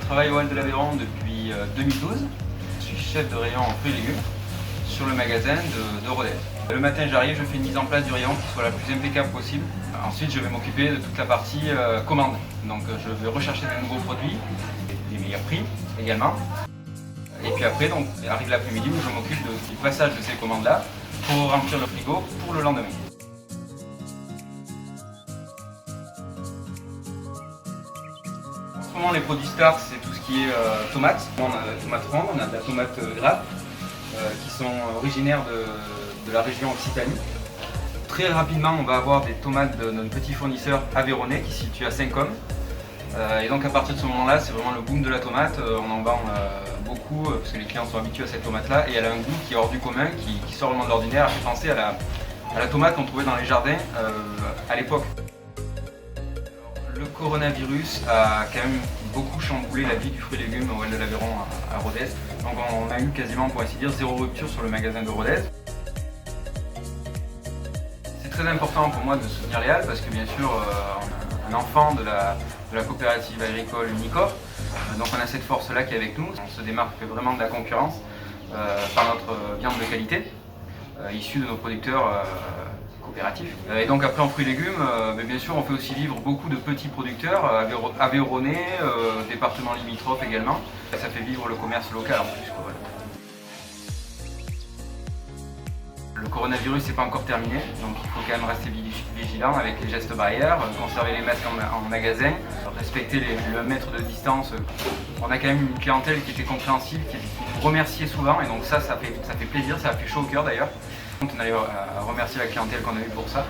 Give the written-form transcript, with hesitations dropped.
travaille au Hall de l'Aveyron depuis 2012. Je suis chef de rayon en fruits et légumes sur le magasin de Rodez. Le matin j'arrive, je fais une mise en place du rayon qui soit la plus impeccable possible. Ensuite je vais m'occuper de toute la partie commande. Donc je vais rechercher de nouveaux produits, les meilleurs prix également. Et puis après donc, arrive l'après-midi où je m'occupe du passage de ces commandes-là pour remplir le frigo pour le lendemain. En ce moment les produits stars c'est tout ce qui est tomates. On a de la tomate ronde, on a de la tomate grappe qui sont originaires de la région Occitanie. Très rapidement on va avoir des tomates de notre petit fournisseur aveyronnais qui se situe à Saint-Côme. Et donc à partir de ce moment-là, c'est vraiment le boom de la tomate. On en vend beaucoup parce que les clients sont habitués à cette tomate-là et elle a un goût qui est hors du commun, qui sort vraiment de l'ordinaire. Elle fait penser à la tomate qu'on trouvait dans les jardins à l'époque. Le coronavirus a quand même beaucoup chamboulé la vie du fruit et légumes au Hall de l'Aveyron à Rodez. Donc on a eu quasiment, pour ainsi dire, zéro rupture sur le magasin de Rodez. C'est très important pour moi de soutenir les halles parce que bien sûr on a un enfant de la coopérative agricole Unicor. Donc on a cette force-là qui est avec nous. On se démarque vraiment de la concurrence par notre viande de qualité issue de nos producteurs coopératifs. Et donc après en fruits et légumes, bien sûr on fait aussi vivre beaucoup de petits producteurs aveyronnais, départements limitrophes également. Ça fait vivre le commerce local en plus. Voilà. Le coronavirus n'est pas encore terminé, donc il faut quand même rester vigilant avec les gestes barrières, conserver les masques en magasin, respecter le mètre de distance. On a quand même une clientèle qui était compréhensible, qui remerciait souvent, et donc ça fait plaisir, ça a fait chaud au cœur d'ailleurs. On a remercié la clientèle qu'on a eue pour ça.